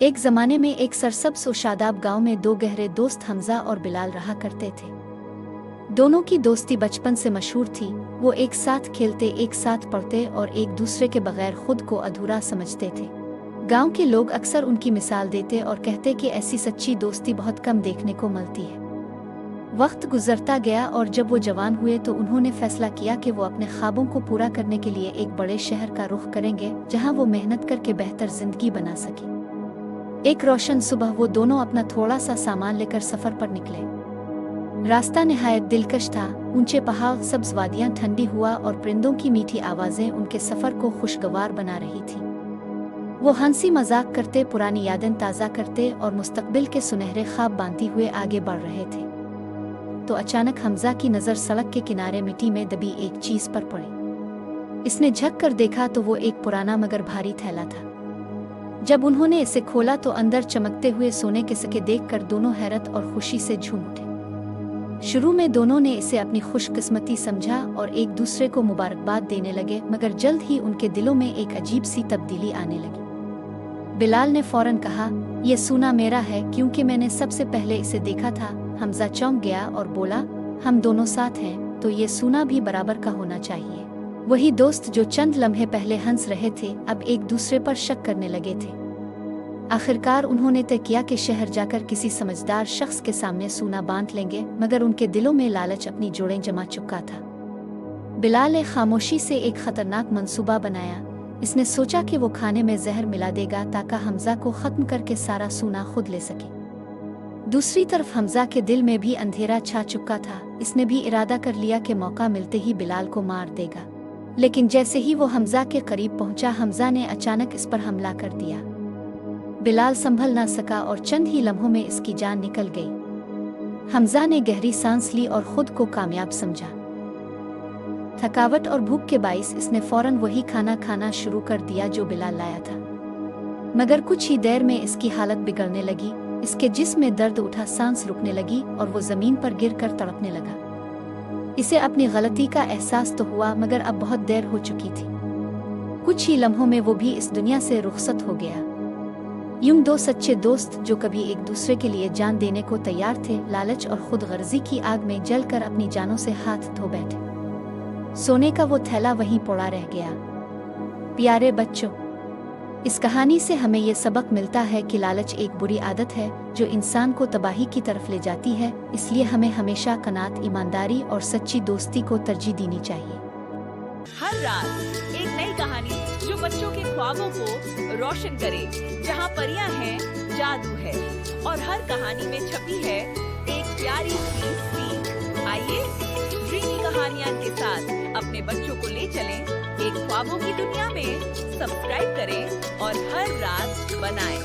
एक ज़माने में एक सरसब्ज़ और शादाब गांव में दो गहरे दोस्त हमजा और बिलाल रहा करते थे। दोनों की दोस्ती बचपन से मशहूर थी। वो एक साथ खेलते, एक साथ पढ़ते और एक दूसरे के बगैर खुद को अधूरा समझते थे। गांव के लोग अक्सर उनकी मिसाल देते और कहते कि ऐसी सच्ची दोस्ती बहुत कम देखने को मिलती है। वक्त गुजरता गया और जब वो जवान हुए तो उन्होंने फैसला किया कि वो अपने ख्वाबों को पूरा करने के लिए एक बड़े शहर का रुख करेंगे, जहां वो मेहनत करके बेहतर जिंदगी बना सके। एक रोशन सुबह वो दोनों अपना थोड़ा सा सामान लेकर सफर पर निकले। रास्ता निहायत दिलकश था। ऊंचे पहाड़, सब्ज वादियां, ठंडी हवा और परिंदों की मीठी आवाजें उनके सफर को खुशगवार बना रही थी। वो हंसी मजाक करते, पुरानी यादें ताज़ा करते और मुस्तकबिल के सुनहरे ख्वाब बांधते हुए आगे बढ़ रहे थे। तो अचानक हमजा की नज़र सड़क के किनारे मिट्टी में दबी एक चीज पर पड़ी। इसने झक कर देखा तो वो एक पुराना मगर भारी थैला था। जब उन्होंने इसे खोला तो अंदर चमकते हुए सोने के सिक्के देखकर दोनों हैरत और खुशी से झूम उठे। शुरू में दोनों ने इसे अपनी खुशकिस्मती समझा और एक दूसरे को मुबारकबाद देने लगे, मगर जल्द ही उनके दिलों में एक अजीब सी तब्दीली आने लगी। बिलाल ने फौरन कहा, यह सोना मेरा है क्योंकि मैंने सबसे पहले इसे देखा था। हमजा चौंक गया और बोला, हम दोनों साथ हैं तो ये सोना भी बराबर का होना चाहिए। वही दोस्त जो चंद लम्हे पहले हंस रहे थे अब एक दूसरे पर शक करने लगे थे। आखिरकार उन्होंने तय किया कि शहर जाकर किसी समझदार शख्स के सामने सोना बांध लेंगे, मगर उनके दिलों में लालच अपनी जोड़ें जमा चुका था। बिलाल ने खामोशी से एक खतरनाक मंसूबा बनाया। इसने सोचा कि वो खाने में जहर मिला देगा ताकि हमजा को खत्म करके सारा सोना खुद ले सके। दूसरी तरफ हमजा के दिल में भी अंधेरा छा चुका था। इसने भी इरादा कर लिया कि मौका मिलते ही बिलाल को मार देगा। लेकिन जैसे ही वो हमजा के करीब पहुंचा, हमजा ने अचानक इस पर हमला कर दिया। बिलाल संभल ना सका और चंद ही लम्हों में इसकी जान निकल गई। हमजा ने गहरी सांस ली और खुद को कामयाब समझा। थकावट और भूख के बाइस इसने फौरन वही खाना खाना शुरू कर दिया जो बिलाल लाया था। मगर कुछ ही देर में इसकी हालत बिगड़ने लगी। इसके जिस्म में दर्द उठा, सांस रुकने लगी और वो जमीन पर गिरकर तड़पने लगा। इसे अपनी गलती का एहसास तो हुआ, मगर अब बहुत देर हो चुकी थी। कुछ ही लम्हों में वो भी इस दुनिया से रुखसत हो गया। यूं दो सच्चे दोस्त जो कभी एक दूसरे के लिए जान देने को तैयार थे, लालच और खुदगर्जी की आग में जलकर अपनी जानों से हाथ धो बैठे। सोने का वो थैला वहीं पड़ा रह गया। प्यारे बच्चों, इस कहानी से हमें ये सबक मिलता है कि लालच एक बुरी आदत है जो इंसान को तबाही की तरफ ले जाती है। इसलिए हमें हमेशा कनात, ईमानदारी और सच्ची दोस्ती को तरजीह देनी चाहिए। हर रात एक नई कहानी जो बच्चों के ख्वाबों को रोशन करे, जहाँ परियां हैं, जादू है और हर कहानी में छपी है एक प्यारी सी सीख। आइए ड्रीमी कहानियाँ के साथ अपने बच्चों को ले चलें एक ख्वाबों की दुनिया में। सब्सक्राइब करें और हर रात बनाएं।